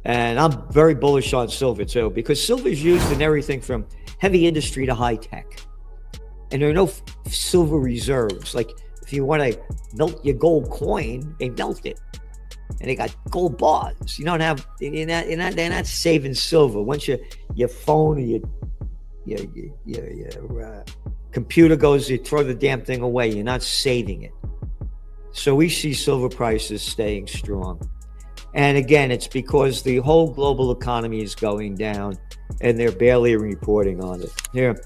And I'm very bullish on silver too, because silver is used in everything from heavy industry to high tech. And there are no silver reserves. Like if you want to melt your gold coin, they melt it. And they got gold bars. You don't have, they're not saving silver. Once your phone or your computer goes, you throw the damn thing away. You're not saving it. So we see silver prices staying strong. And again, it's because the whole global economy is going down and they're barely reporting on it. Here.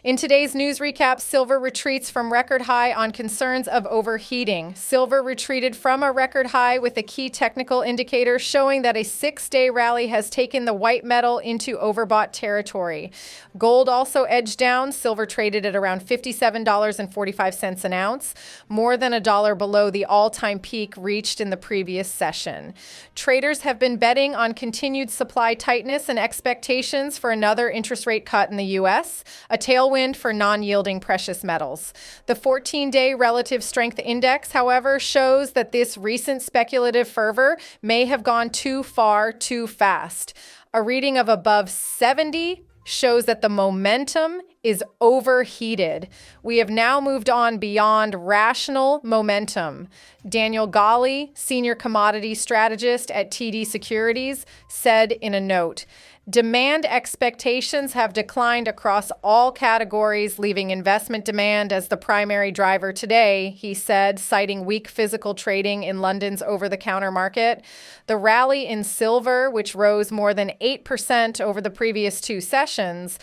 In today's news recap, silver retreats from record high on concerns of overheating. Silver retreated from a record high with a key technical indicator showing that a 6-day rally has taken the white metal into overbought territory. Gold also edged down. Silver traded at around $57.45 an ounce, more than $1 below the all-time peak reached in the previous session. Traders have been betting on continued supply tightness and expectations for another interest rate cut in the U.S., a tailwind for non-yielding precious metals. The 14-day relative strength index, however, shows that this recent speculative fervor may have gone too far too fast. A reading of above 70 shows that the momentum is overheated. We have now moved on beyond rational momentum. Daniel Golly, senior commodity strategist at TD Securities, said in a note, "Demand expectations have declined across all categories, leaving investment demand as the primary driver today," he said, citing weak physical trading in London's over-the-counter market. The rally in silver, which rose more than 8% over the previous two sessions,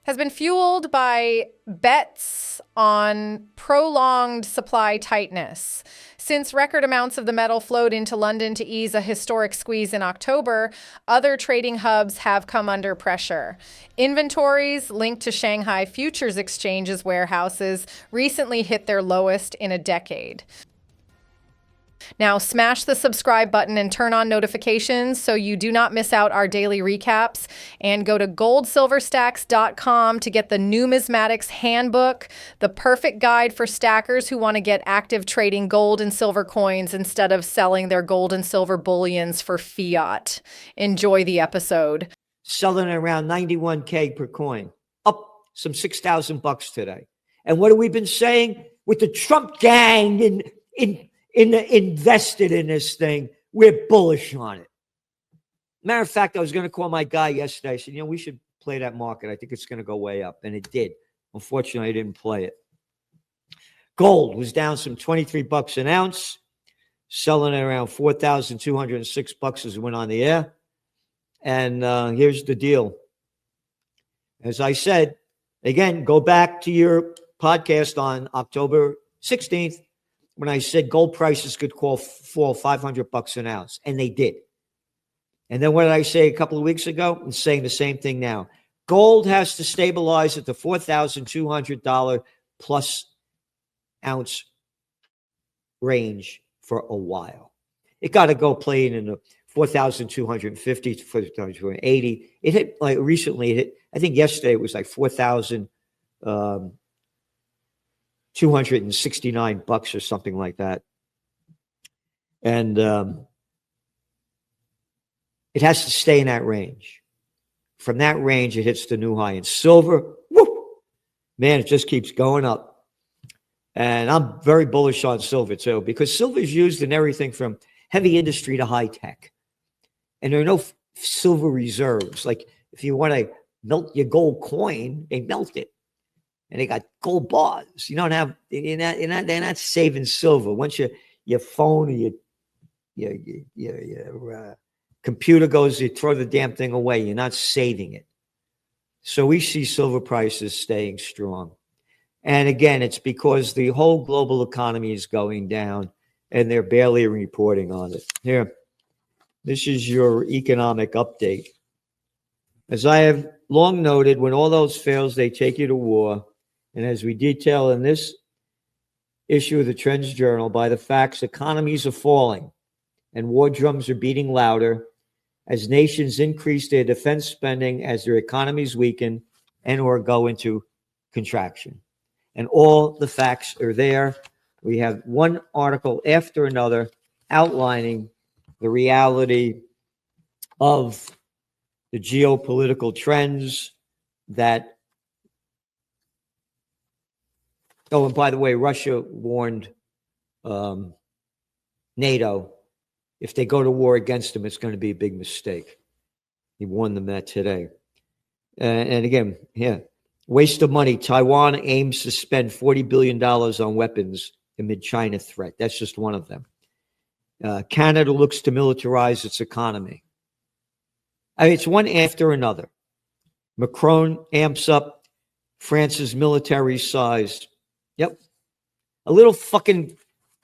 has been fueled by bets on prolonged supply tightness. Since record amounts of the metal flowed into London to ease a historic squeeze in October, other trading hubs have come under pressure. Inventories linked to Shanghai Futures Exchange's warehouses recently hit their lowest in a decade. Now, smash the subscribe button and turn on notifications so you do not miss out our daily recaps. And go to goldsilverstacks.com to get the Numismatics Handbook, the perfect guide for stackers who want to get active trading gold and silver coins instead of selling their gold and silver bullions for fiat. Enjoy the episode. Selling around 91K per coin, up some $6,000 today. And what have we been saying? With the Trump gang invested in this thing, we're bullish on it. Matter of fact, I was going to call my guy yesterday. I said, we should play that market. I think it's going to go way up. And it did. Unfortunately, I didn't play it. Gold was down some $23 an ounce, selling at around $4,206 as it went on the air. And here's the deal. As I said, again, go back to your podcast on October 16th, when I said gold prices could fall $500 an ounce, and they did. And then what did I say a couple of weeks ago? I'm saying the same thing now. Gold has to stabilize at the $4,200 plus ounce range for a while. It got to go playing in the 4,250 to 4,280. It hit like recently. It hit. I think yesterday it was like 4,269 bucks or something like that. And it has to stay in that range. From that range, it hits the new high. In silver, whoop, man, it just keeps going up. And I'm very bullish on silver too, because silver is used in everything from heavy industry to high tech. And there are no silver reserves. Like if you want to melt your gold coin, they melt it. And they got gold bars. You don't have, they're not saving silver. Once your phone or your computer goes, you throw the damn thing away. You're not saving it. So we see silver prices staying strong. And again, it's because the whole global economy is going down and they're barely reporting on it. Here, this is your economic update. As I have long noted, when all else fails, they take you to war. And as we detail in this issue of the Trends Journal, by the facts, economies are falling and war drums are beating louder as nations increase their defense spending, as their economies weaken and or go into contraction. And all the facts are there. We have one article after another outlining the reality of the geopolitical trends that, oh, and by the way, Russia warned NATO, if they go to war against them, it's going to be a big mistake. He warned them that today. And again, yeah, waste of money. Taiwan aims to spend $40 billion on weapons amid China threat. That's just one of them. Canada looks to militarize its economy. I mean, it's one after another. Macron amps up France's military size. Yep. A little fucking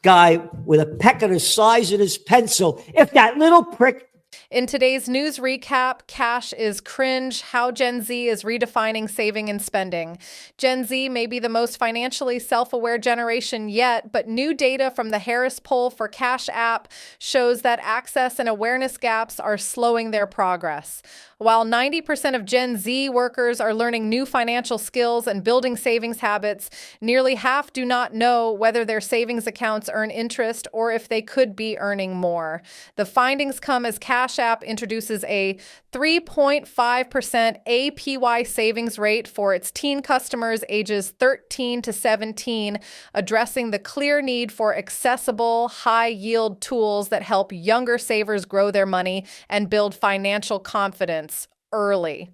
guy with a peck of the size of his pencil. If that little prick. In today's news recap, cash is cringe, how Gen Z is redefining saving and spending. Gen Z may be the most financially self-aware generation yet, but new data from the Harris poll for Cash App shows that access and awareness gaps are slowing their progress. While 90% of Gen Z workers are learning new financial skills and building savings habits, nearly half do not know whether their savings accounts earn interest or if they could be earning more. The findings come as Cash App introduces a 3.5% APY savings rate for its teen customers ages 13 to 17, addressing the clear need for accessible, high-yield tools that help younger savers grow their money and build financial confidence early.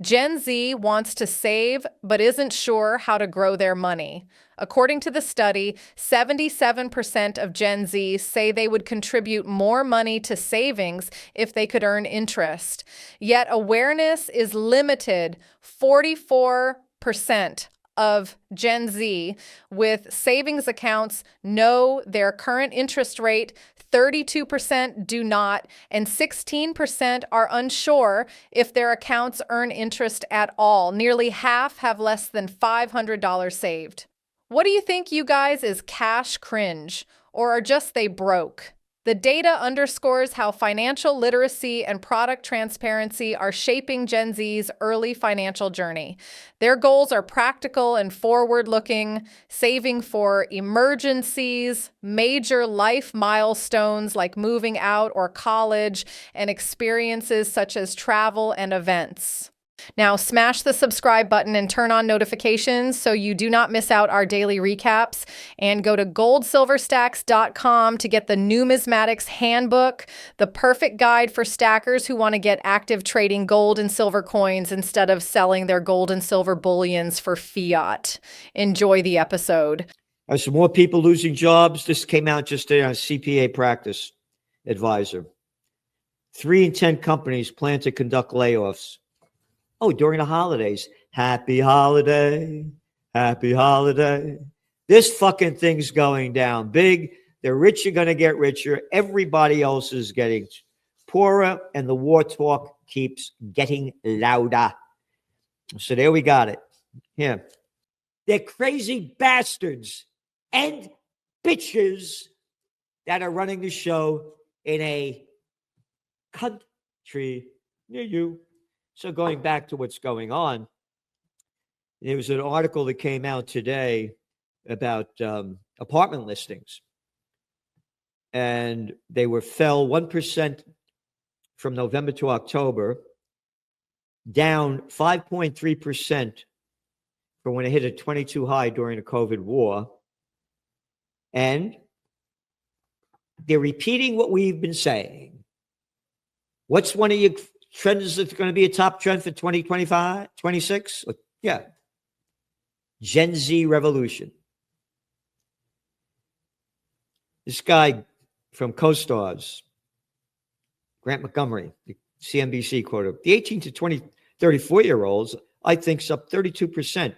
Gen Z wants to save but isn't sure how to grow their money. According to the study, 77% of Gen Z say they would contribute more money to savings if they could earn interest. Yet awareness is limited. 44% of Gen Z with savings accounts know their current interest rate, 32% do not, and 16% are unsure if their accounts earn interest at all. Nearly half have less than $500 saved. What do you think, you guys, is cash cringe, or are just they broke? The data underscores how financial literacy and product transparency are shaping Gen Z's early financial journey. Their goals are practical and forward-looking, saving for emergencies, major life milestones like moving out or college, and experiences such as travel and events. Now, smash the subscribe button and turn on notifications so you do not miss out our daily recaps. And go to goldsilverstacks.com to get the Numismatics Handbook, the perfect guide for stackers who want to get active trading gold and silver coins instead of selling their gold and silver bullions for fiat. Enjoy the episode. There's some more people losing jobs. This came out just a CPA practice advisor. 3 in 10 companies plan to conduct layoffs. Oh, during the holidays. Happy holiday. Happy holiday. This fucking thing's going down big. The rich are going to get richer. Everybody else is getting poorer, and the war talk keeps getting louder. So there we got it. Yeah. They're crazy bastards and bitches that are running the show in a country near you. So going back to what's going on, there was an article that came out today about apartment listings. And they fell 1% from November to October, down 5.3% from when it hit a 22 high during the COVID war. And they're repeating what we've been saying. What's one of your trends that's going to be a top trend for 2025, 26? Yeah. Gen Z revolution. This guy from CoStars, Grant Montgomery, the CNBC quoted, the 18 to 34-year-olds, I think, is up 32%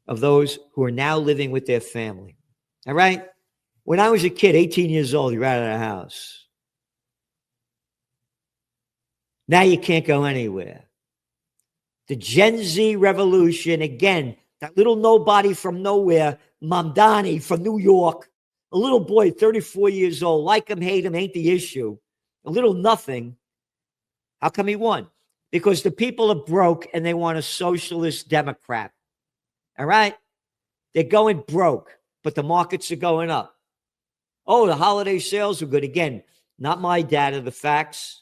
of those who are now living with their family. All right? When I was a kid, 18 years old, you're out of the house. Now you can't go anywhere. The Gen Z revolution, again, that little nobody from nowhere, Mamdani from New York, a little boy, 34 years old, like him, hate him, ain't the issue. A little nothing. How come he won? Because the people are broke and they want a socialist Democrat. All right? They're going broke, but the markets are going up. Oh, the holiday sales are good. Again, not my data, the facts.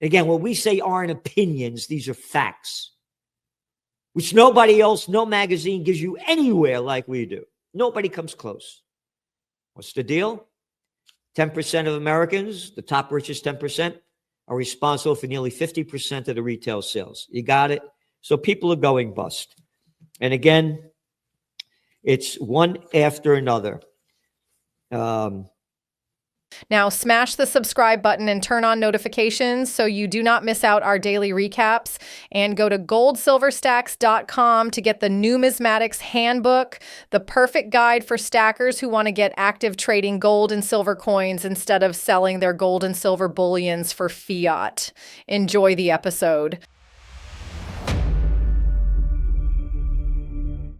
Again, what we say aren't opinions, these are facts, which nobody else, no magazine gives you anywhere like we do. Nobody comes close. What's the deal? 10% of Americans, the top richest 10%, are responsible for nearly 50% of the retail sales. You got it? So people are going bust. And again, it's one after another. Now, smash the subscribe button and turn on notifications so you do not miss out our daily recaps. And go to goldsilverstacks.com to get the Numismatics Handbook, the perfect guide for stackers who want to get active trading gold and silver coins instead of selling their gold and silver bullions for fiat. Enjoy the episode.